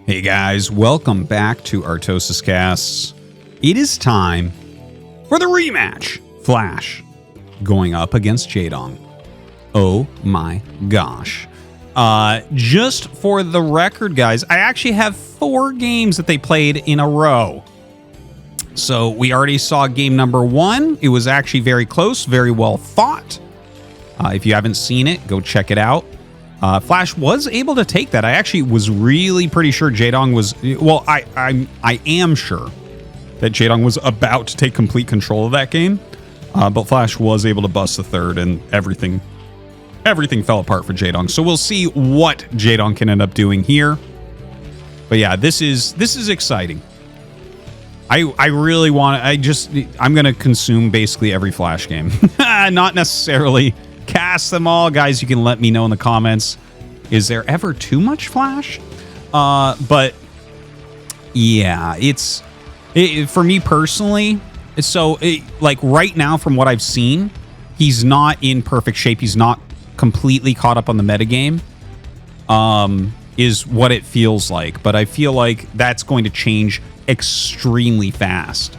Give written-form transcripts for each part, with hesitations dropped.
Hey guys, welcome back to ArtosisCasts. It is time for the rematch. Flash going up against JaeDong. Oh my gosh. Just for the record, guys, I actually have 4 games that they played in a row. So we already saw game number 1. It was actually very close, very well fought. If you haven't seen it, go check it out. Flash was able to take that. I actually was really pretty sure JaeDong was... Well, I am sure that JaeDong was about to take complete control of that game. But Flash was able to bust the third, and everything fell apart for JaeDong. So we'll see what JaeDong can end up doing here. But yeah, this is exciting. I really want... I'm going to consume basically every Flash game. Not necessarily... cast them all. Guys, you can let me know in the comments. Is there ever too much Flash? But yeah, for me personally, like right now from what I've seen, he's not in perfect shape. He's not completely caught up on the metagame, is what it feels like. But I feel like that's going to change extremely fast.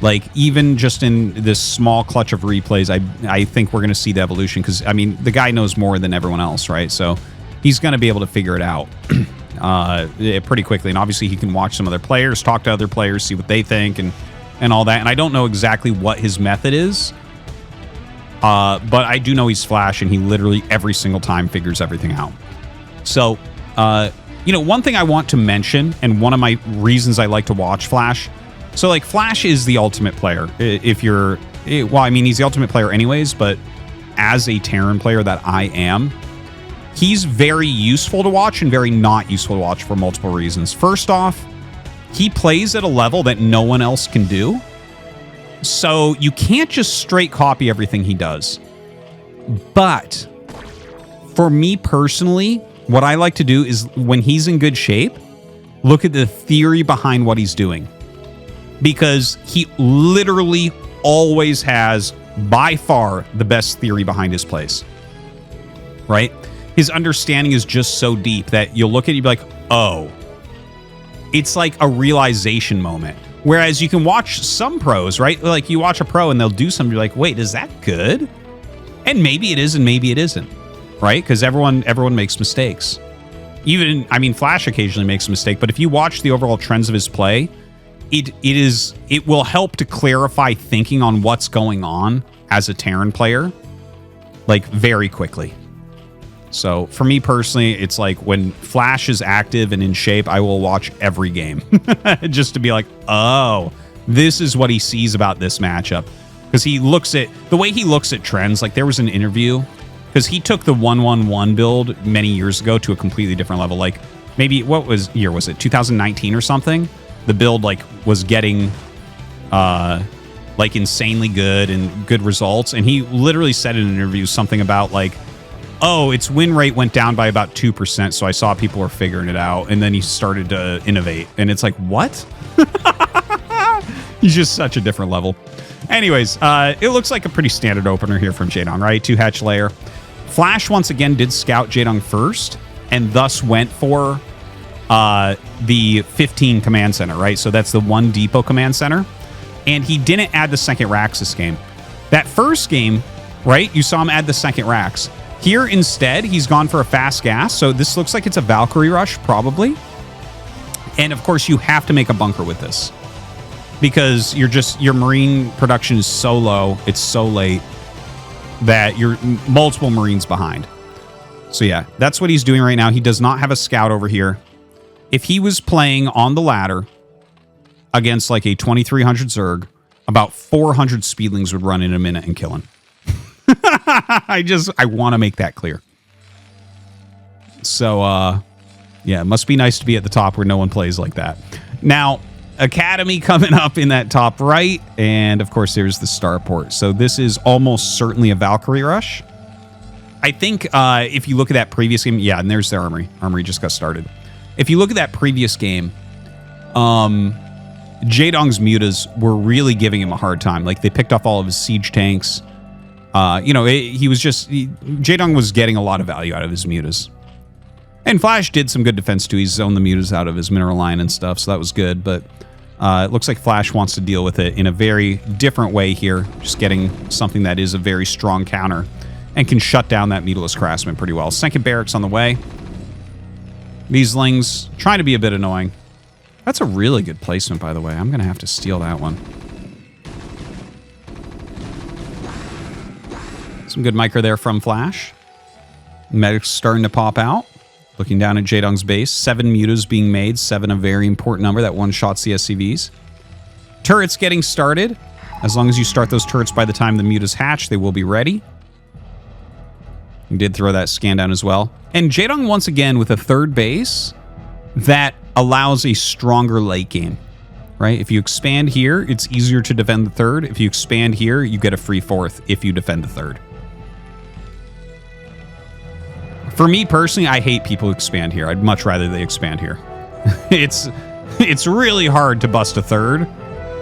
Like, even just in this small clutch of replays, I think we're going to see the evolution. Because, I mean, the guy knows more than everyone else, right? So he's going to be able to figure it out pretty quickly. And obviously, he can watch some other players, talk to other players, see what they think, and all that. And I don't know exactly what his method is. But I do know he's Flash, and he literally every single time figures everything out. So, one thing I want to mention, and one of my reasons I like to watch Flash... So, like, Flash is the ultimate player. If you're... Well, I mean, he's the ultimate player anyways, but as a Terran player that I am, he's very useful to watch and very not useful to watch for multiple reasons. First off, he plays at a level that no one else can do. So, you can't just straight copy everything he does. But, for me personally, what I like to do is, when he's in good shape, look at the theory behind what he's doing. Because he literally always has, by far, the best theory behind his plays. Right? His understanding is just so deep that you'll look at it and be like, oh. It's like a realization moment. Whereas you can watch some pros, right? Like, you watch a pro and they'll do something, you're like, wait, is that good? And maybe it is and maybe it isn't. Right? Because everyone makes mistakes. Even, I mean, Flash occasionally makes a mistake, but if you watch the overall trends of his play... It will help to clarify thinking on what's going on as a Terran player, like, very quickly. So for me personally, it's like when Flash is active and in shape, I will watch every game just to be like, oh, this is what he sees about this matchup. Because he looks at the way he looks at trends. Like, there was an interview because he took the 1-1-1 build many years ago to a completely different level. Like, maybe what year was it? 2019 or something? The build, like, was getting, like, insanely good and good results. And he literally said in an interview something about, like, oh, its win rate went down by about 2%, so I saw people were figuring it out. And then he started to innovate. And it's like, what? He's just such a different level. Anyways, it looks like a pretty standard opener here from JaeDong, right? 2-hatch layer. Flash, once again, did scout JaeDong first, and thus went for... the 15 command center, right? So that's the 1 depot command center. And he didn't add the second racks this game. That first game, right? You saw him add the second racks. Here, instead, he's gone for a fast gas. So this looks like it's a Valkyrie rush, probably. And of course, you have to make a bunker with this. Because your marine production is so low, it's so late, that you're multiple marines behind. So yeah, that's what he's doing right now. He does not have a scout over here. If he was playing on the ladder against like a 2300 Zerg, about 400 speedlings would run in a minute and kill him. I want to make that clear. So, yeah, it must be nice to be at the top where no one plays like that. Now, Academy coming up in that top right. And, of course, there's the starport. So this is almost certainly a Valkyrie rush. I think if you look at that previous game... Yeah, and there's their armory. Armory just got started. If you look at that previous game, JaeDong's mutas were really giving him a hard time. Like, they picked off all of his siege tanks. JaeDong was getting a lot of value out of his mutas. And Flash did some good defense too. He's zoned the mutas out of his mineral line and stuff, so that was good. But it looks like Flash wants to deal with it in a very different way here. Just getting something that is a very strong counter and can shut down that mutalisk harassment pretty well. Second barracks on the way. These lings trying to be a bit annoying. That's a really good placement, by the way. I'm going to have to steal that one. Some good micro there from Flash. Medic's starting to pop out. Looking down at JaeDong's base. 7 mutas being made. 7 a very important number that one-shots the SCVs. Turrets getting started. As long as you start those turrets by the time the mutas hatch, they will be ready. You did throw that scan down as well. And JaeDong once again with a third base that allows a stronger late game, right? If you expand here, it's easier to defend the third. If you expand here, you get a free fourth if you defend the third. For me personally, I hate people who expand here. I'd much rather they expand here. It's really hard to bust a third,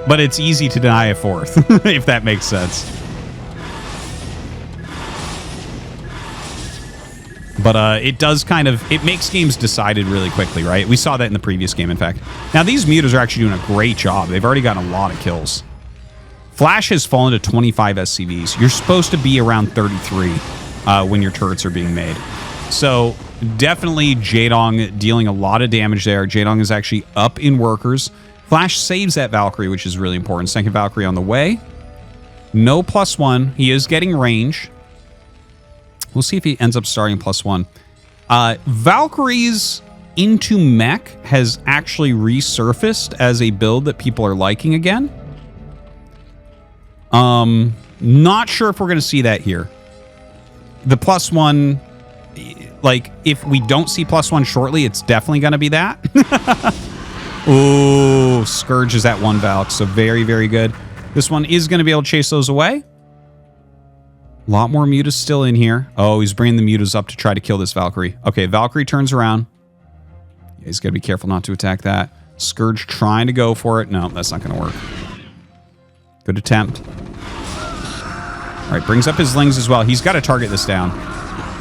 but it's easy to deny a fourth, if that makes sense. But it does kind of, it makes games decided really quickly, right? We saw that in the previous game, in fact. Now, these mutas are actually doing a great job. They've already gotten a lot of kills. Flash has fallen to 25 SCVs. You're supposed to be around 33 when your turrets are being made. So definitely JaeDong dealing a lot of damage there. JaeDong is actually up in workers. Flash saves that Valkyrie, which is really important. Second Valkyrie on the way. No +1. He is getting range. We'll see if he ends up starting +1. Valkyries into Mech has actually resurfaced as a build that people are liking again. Not sure if we're going to see that here. The +1, like, if we don't see +1 shortly, it's definitely going to be that. Ooh, Scourge is at 1 Valk, so very, very good. This one is going to be able to chase those away. A lot more mutas still in here. Oh, he's bringing the mutas up to try to kill this Valkyrie. Okay, Valkyrie turns around. Yeah, he's got to be careful not to attack that. Scourge trying to go for it. No, that's not going to work. Good attempt. All right, brings up his lings as well. He's got to target this down.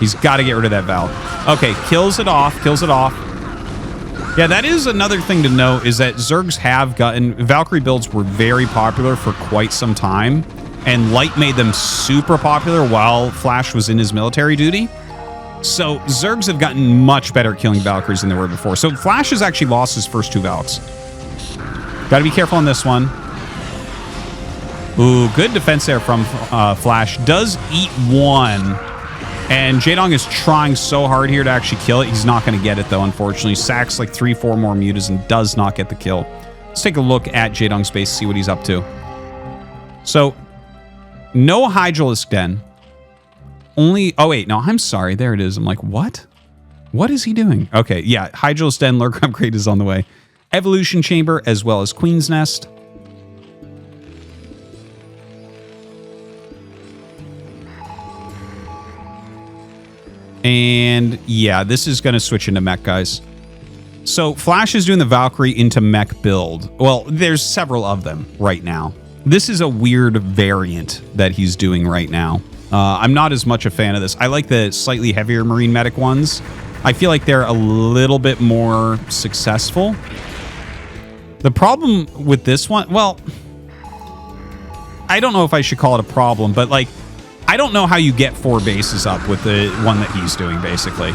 He's got to get rid of that Val. Okay, kills it off. Kills it off. Yeah, that is another thing to note is that Zergs have gotten... Valkyrie builds were very popular for quite some time. And Light made them super popular while Flash was in his military duty. So Zergs have gotten much better at killing Valkyries than they were before. So Flash has actually lost his first 2 Valks. Got to be careful on this one. Ooh, good defense there from Flash. Does eat 1. And JaeDong is trying so hard here to actually kill it. He's not going to get it, though, unfortunately. Sacks like 3-4 more mutas and does not get the kill. Let's take a look at JaeDong's base, see what he's up to. So... no Hydralisk Den. Only... oh, wait. No, I'm sorry. There it is. I'm like, what? What is he doing? Okay, yeah. Hydralisk Den Lurker upgrade is on the way. Evolution Chamber as well as Queen's Nest. And yeah, this is going to switch into Mech, guys. So Flash is doing the Valkyrie into Mech build. Well, there's several of them right now. This is a weird variant that he's doing right now. I'm not as much a fan of this. I like the slightly heavier Marine Medic ones. I feel like they're a little bit more successful. The problem with this one, well, I don't know if I should call it a problem, but like, I don't know how you get 4 bases up with the one that he's doing, basically.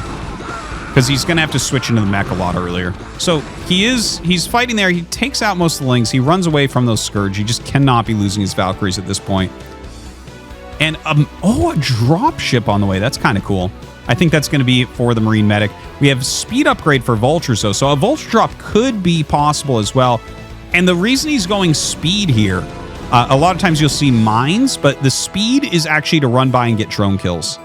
Because he's going to have to switch into the Mech a lot earlier. So he's fighting there. He takes out most of the Lings. He runs away from those Scourge. He just cannot be losing his Valkyries at this point. And, oh, a dropship on the way. That's kind of cool. I think that's going to be for the Marine Medic. We have speed upgrade for Vultures, though. So a Vulture drop could be possible as well. And the reason he's going speed here, a lot of times you'll see mines, but the speed is actually to run by and get drone kills.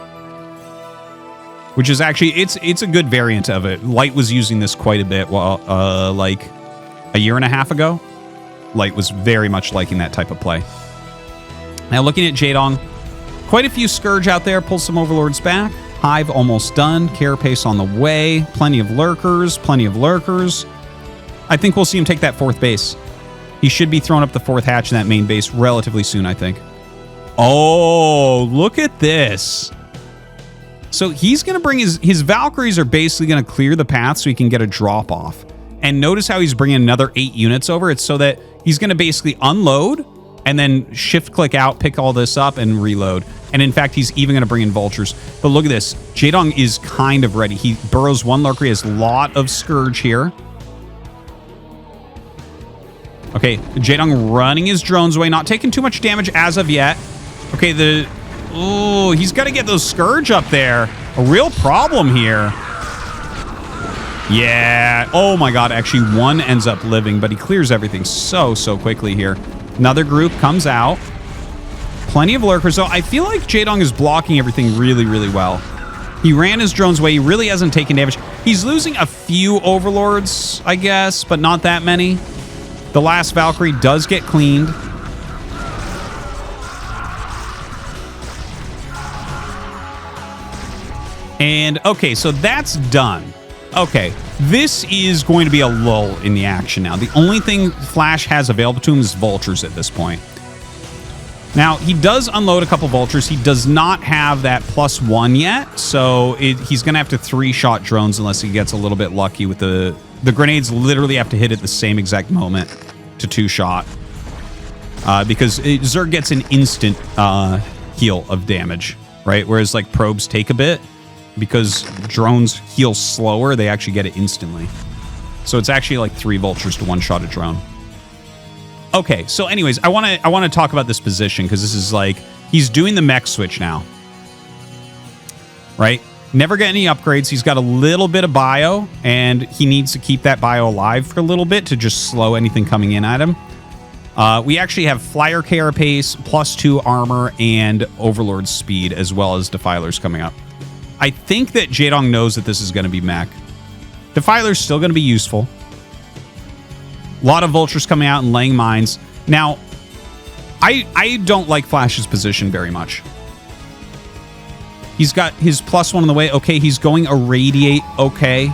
Which is actually, it's a good variant of it. Light was using this quite a bit, like a year and a half ago. Light was very much liking that type of play. Now looking at JaeDong, quite a few Scourge out there, pull some Overlords back. Hive almost done, Carapace on the way, plenty of Lurkers, plenty of Lurkers. I think we'll see him take that 4th base. He should be throwing up the 4th hatch in that main base relatively soon, I think. Oh, look at this. So he's going to bring his Valkyries are basically going to clear the path so he can get a drop off. And notice how he's bringing another 8 units over. It's so that he's going to basically unload and then shift click out, pick all this up and reload. And in fact, he's even going to bring in vultures. But look at this. JaeDong is kind of ready. He burrows 1 lurker. He has a lot of Scourge here. Okay, JaeDong running his drones away, not taking too much damage as of yet. Okay, he's got to get those Scourge up there. A real problem here. Yeah. Oh my god, actually 1 ends up living, but he clears everything so quickly here. Another group comes out. Plenty of lurkers, so I feel like JaeDong is blocking everything really well. He ran his drones away. He really hasn't taken damage. He's losing a few overlords, I guess, but not that many. The last Valkyrie does get cleaned. And, okay, so that's done. Okay, this is going to be a lull in the action now. The only thing Flash has available to him is vultures at this point. Now, he does unload a couple vultures. He does not have that +1 yet, so he's going to have to 3-shot drones unless he gets a little bit lucky with the grenades. Literally have to hit at the same exact moment to 2-shot. Because Zerg gets an instant heal of damage, right? Whereas like probes take a bit. Because drones heal slower, they actually get it instantly. So it's actually like 3 vultures to 1-shot a drone. Okay, so anyways, I want to talk about this position because this is like he's doing the mech switch now. Right? Never get any upgrades. He's got a little bit of bio and he needs to keep that bio alive for a little bit to just slow anything coming in at him. We actually have Flyer Carapace, +2 armor, and Overlord speed, as well as Defilers coming up. I think that JaeDong knows that this is going to be mech. Defiler's still going to be useful. A lot of vultures coming out and laying mines. Now, I don't like Flash's position very much. He's got his +1 on the way. Okay, he's going Irradiate. Okay.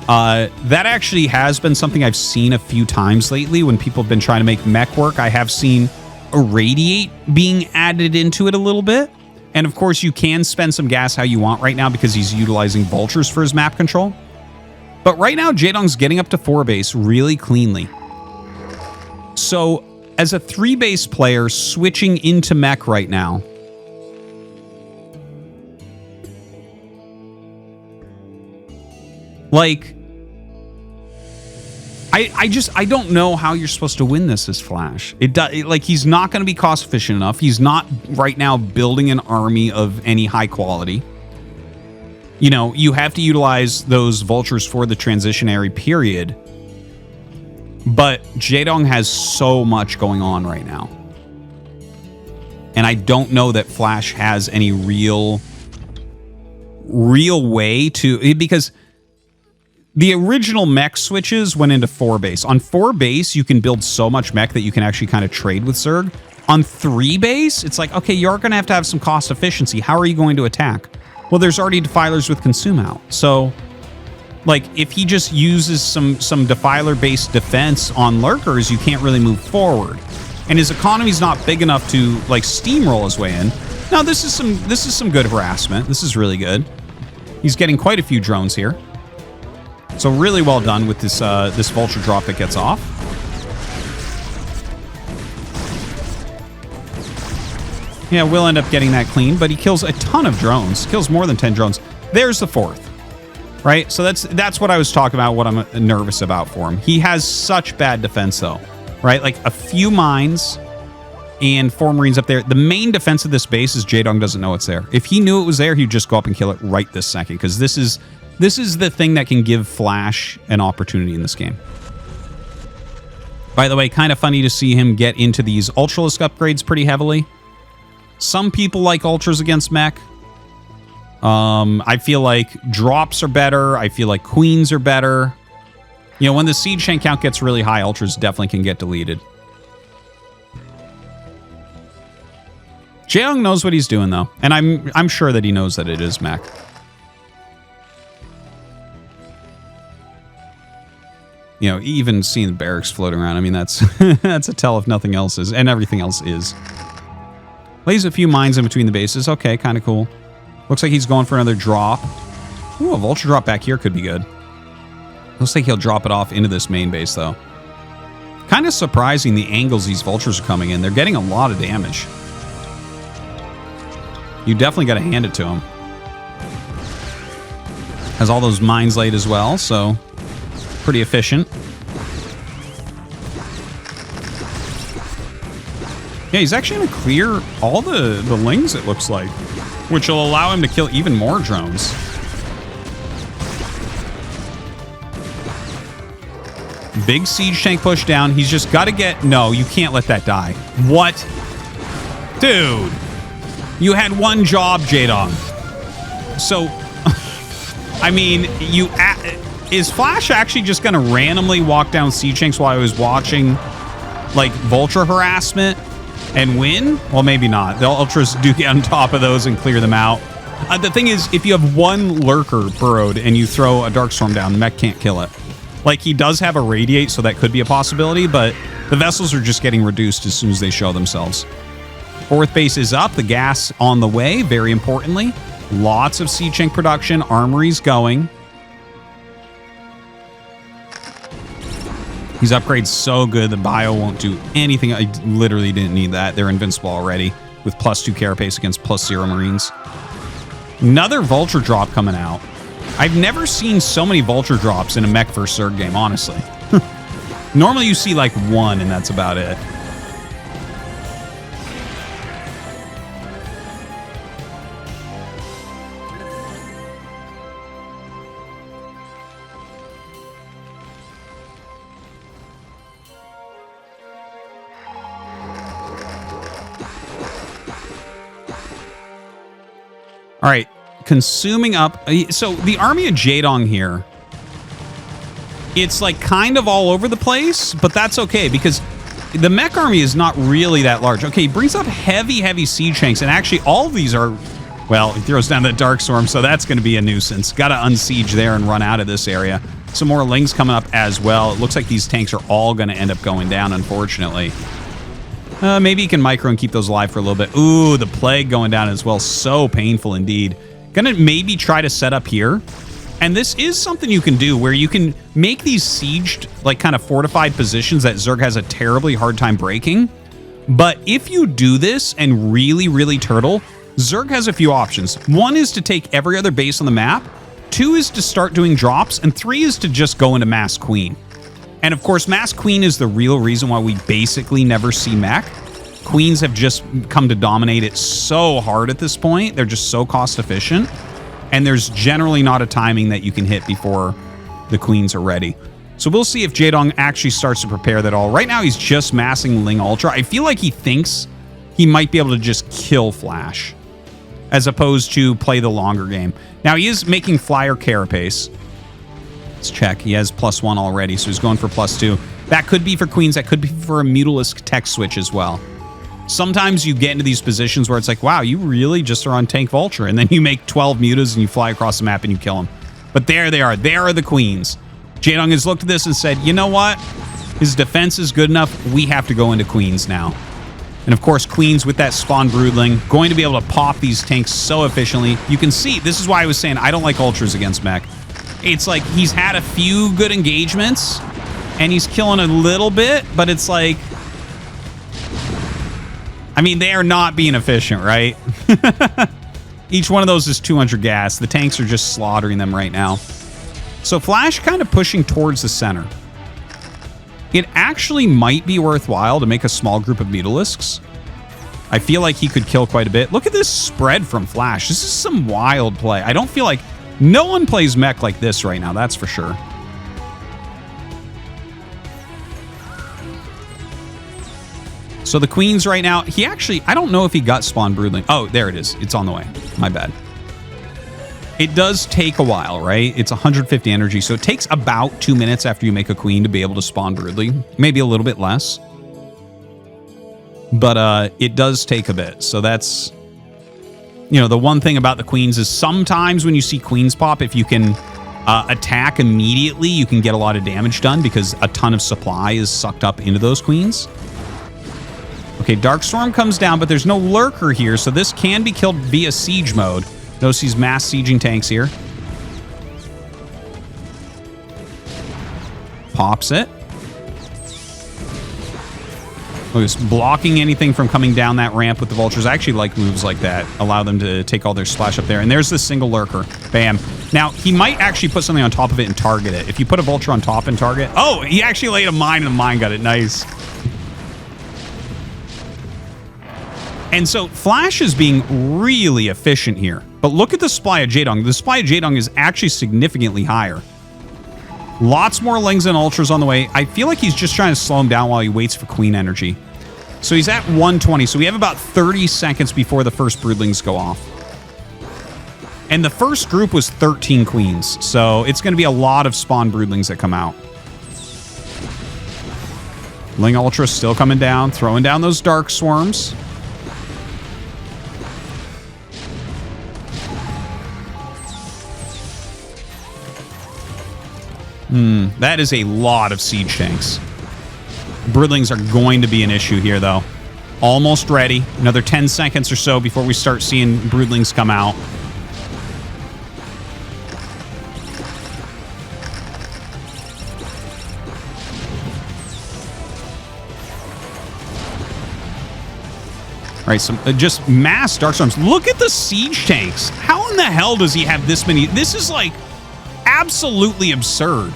That actually has been something I've seen a few times lately when people have been trying to make mech work. I have seen Irradiate being added into it a little bit. And of course, you can spend some gas how you want right now because he's utilizing vultures for his map control. But right now, JaeDong's getting up to 4 base really cleanly. So, as a 3 base player switching into mech right now, like, I don't know how you're supposed to win this as Flash. Like, he's not going to be cost efficient enough. He's not right now building an army of any high quality. You know, you have to utilize those vultures for the transitionary period. But JaeDong has so much going on right now. And I don't know that Flash has any real way to... Because the original mech switches went into 4 base. On 4 base, you can build so much mech that you can actually kind of trade with Zerg. On 3 base, it's like, okay, you're going to have some cost efficiency. How are you going to attack? Well, there's already Defilers with Consume out. So, like, if he just uses some Defiler-based defense on Lurkers, you can't really move forward. And his economy's not big enough to, like, steamroll his way in. Now, this is some good harassment. This is really good. He's getting quite a few drones here. So really well done with this this vulture drop that gets off. Yeah, we'll end up getting that clean, but he kills a ton of drones. Kills more than 10 drones. There's the 4th. Right? So that's what I was talking about, what I'm nervous about for him. He has such bad defense, though. Right? Like, a few mines and 4 Marines up there. The main defense of this base is JaeDong doesn't know it's there. If he knew it was there, he'd just go up and kill it right this second, because this is the thing that can give Flash an opportunity in this game. By the way, kind of funny to see him get into these Ultralisk upgrades pretty heavily. Some people like Ultras against mech. I feel like drops are better. I feel like queens are better. You know, when the siege tank count gets really high, Ultras definitely can get deleted. JaeDong knows what he's doing, though. And I'm sure that he knows that it is mech. You know, even seeing the barracks floating around, I mean, that's that's a tell if nothing else is, and everything else is. Lays a few mines in between the bases. Okay, kind of cool. Looks like he's going for another drop. Ooh, a Vulture drop back here could be good. Looks like he'll drop it off into this main base, though. Kind of surprising the angles these Vultures are coming in. They're getting a lot of damage. You definitely got to hand it to him. Has all those mines laid as well, so pretty efficient. Yeah, he's actually going to clear all the lings, it looks like, which will allow him to kill even more drones. Big siege tank push down. He's just got to get... No, you can't let that die. What? Dude. You had one job, JaeDong. So, I mean, is Flash actually just going to randomly walk down siege tanks while I was watching, like, Vulture harassment and win? Well, maybe not. The Ultras do get on top of those and clear them out. The thing is, if you have one lurker burrowed and you throw a Darkstorm down, Mech can't kill it. Like, he does have a radiate, so that could be a possibility, but the vessels are just getting reduced as soon as they show themselves. Fourth base is up. The gas on the way, very importantly. Lots of siege tank production. Armory's going. These upgrades so good, the bio won't do anything. I literally didn't need that. They're invincible already with +2 carapace against +0 Marines. Another Vulture drop coming out. I've never seen so many Vulture drops in a Mech vs. Zerg game, honestly. Normally you see like one and that's about it. All right, consuming up. So the army of JaeDong here, it's like kind of all over the place, but that's okay because the Mech army is not really that large. Okay, he brings up heavy siege tanks, and actually all of these are, well, he throws down the Darkstorm, so that's going to be a nuisance. Got to unsiege there and run out of this area. Some more Lings coming up as well. It looks like these tanks are all going to end up going down, unfortunately. Maybe he can micro and keep those alive for a little bit. Ooh, the Plague going down as well. So painful indeed. Gonna maybe try to set up here. And this is something you can do where you can make these sieged, like kind of fortified positions that Zerg has a terribly hard time breaking. But if you do this and really turtle, Zerg has a few options. One is to take every other base on the map. 2 is to start doing drops. And 3 is to just go into Mass Queen. And of course, Mass Queen is the real reason why we basically never see Mech. Queens have just come to dominate it so hard at this point. They're just so cost efficient. And there's generally not a timing that you can hit before the Queens are ready. So we'll see if JaeDong actually starts to prepare that all. Right now, he's just massing Ling Ultra. I feel like he thinks he might be able to just kill Flash as opposed to play the longer game. Now, he is making Flyer Carapace. Let's check. He has +1 already, so he's going for +2. That could be for Queens. That could be for a Mutalisk tech switch as well. Sometimes you get into these positions where it's like, wow, you really just are on Tank Vulture, and then you make 12 Mutas and you fly across the map and you kill them. But there they are. There are the Queens. JaeDong has looked at this and said, you know what? His defense is good enough. We have to go into Queens now. And of course, Queens with that spawn Broodling, going to be able to pop these tanks so efficiently. You can see, this is why I was saying I don't like Ultras against Mech. It's like he's had a few good engagements and he's killing a little bit, but it's like, I mean, they are not being efficient, right? Each one of those is 200 gas. The tanks are just slaughtering them right now. So Flash kind of pushing towards the center. It actually might be worthwhile to make a small group of Mutalisks. I feel like he could kill quite a bit. Look at this spread from Flash. This is some wild play. I don't feel like no one plays Mech like this right now, that's for sure. So the Queens right now, he actually, I don't know if he got Spawn Broodling. Oh, there it is. It's on the way. My bad. It does take a while, right? It's 150 energy, so it takes about 2 minutes after you make a Queen to be able to spawn Broodling. Maybe a little bit less. But it does take a bit, so that's... You know, the one thing about the Queens is sometimes when you see Queens pop, if you can attack immediately, you can get a lot of damage done because a ton of supply is sucked up into those Queens. Okay, Darkstorm comes down, but there's no Lurker here, so this can be killed via siege mode. Notice he's mass sieging tanks here. Pops it. Look, it's blocking anything from coming down that ramp with the vultures. I actually like moves like that. Allow them to take all their splash up there. And there's the single lurker. Bam. Now, he might actually put something on top of it and target it. If you put a vulture on top and target... Oh, he actually laid a mine and the mine got it. Nice. And so, Flash is being really efficient here. But look at the supply of JaeDong. The supply of JaeDong is actually significantly higher. Lots more Lings and Ultras on the way. I feel like he's just trying to slow him down while he waits for Queen energy. So he's at 120. So we have about 30 seconds before the first Broodlings go off. And the first group was 13 Queens. So it's going to be a lot of spawn Broodlings that come out. Ling Ultra still coming down, throwing down those Dark Swarms. That is a lot of siege tanks. Broodlings are going to be an issue here, though. Almost ready. Another 10 seconds or so before we start seeing Broodlings come out. All right, so just mass Dark Storms. Look at the siege tanks. How in the hell does he have this many? This is like absolutely absurd.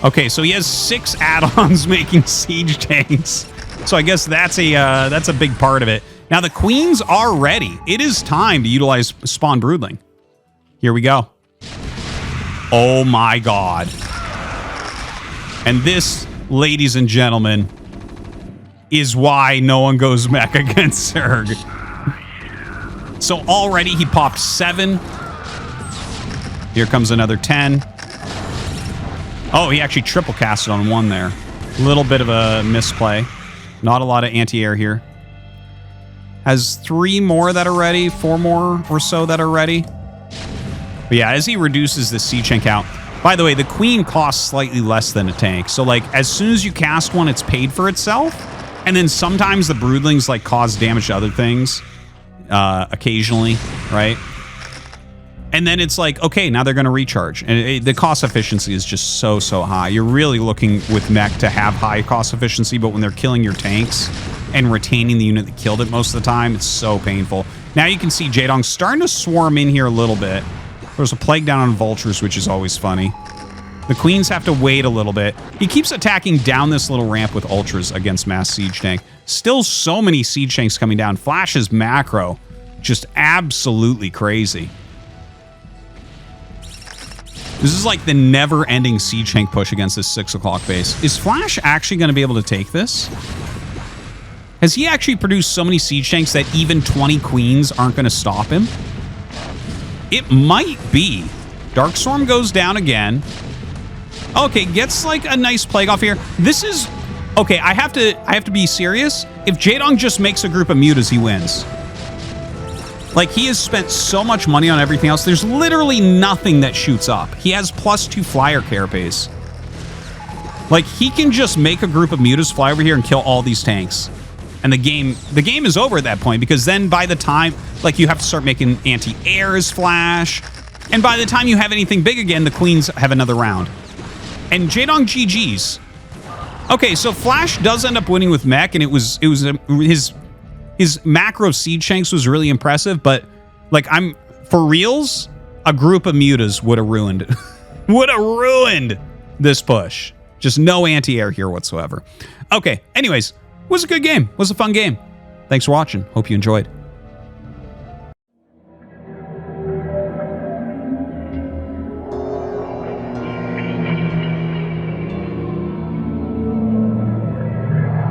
Okay, so he has 6 add-ons making siege tanks. So I guess that's a big part of it. Now the queens are ready. It is time to utilize spawn broodling. Here we go. Oh my god. And this, ladies and gentlemen, is why no one goes mech against Zerg. So already he popped 7. Here comes another 10. Oh, he actually triple casted on 1 there. A little bit of a misplay. Not a lot of anti-air here. Has 3 more that are ready, 4 more or so that are ready. But yeah, as he reduces the siege tank out. By the way, the queen costs slightly less than a tank. So like, as soon as you cast one, it's paid for itself. And then sometimes the broodlings like cause damage to other things. Occasionally, right? And then it's like, okay, now they're going to recharge. And the cost efficiency is just so high. You're really looking with mech to have high cost efficiency, but when they're killing your tanks and retaining the unit that killed it most of the time, it's so painful. Now you can see JaeDong's starting to swarm in here a little bit. There's a plague down on vultures, which is always funny. The queens have to wait a little bit. He keeps attacking down this little ramp with ultras against mass siege tank. Still so many siege tanks coming down. Flash's macro, just absolutely crazy. This is like the never-ending siege tank push against this 6 o'clock base. Is Flash actually going to be able to take this? Has he actually produced so many siege tanks that even 20 queens aren't going to stop him? It might be. Darkstorm goes down again. Okay, gets like a nice plague off here. This is... Okay, I have to be serious. If JaeDong just makes a group of mutas, he wins. Like, he has spent so much money on everything else. There's literally nothing that shoots up. He has +2 flyer carapace. Like, he can just make a group of mutas, fly over here, and kill all these tanks. And the game is over at that point, because then by the time, like, you have to start making anti-airs flash. And by the time you have anything big again, the queens have another round. And JaeDong GG's. Okay, so Flash does end up winning with mech, and it was his macro siege tanks was really impressive, but like, I'm for reals, a group of mutas would have ruined it. Would have ruined this push. Just no anti-air here whatsoever. Okay, anyways, was a good game. Was a fun game. Thanks for watching. Hope you enjoyed.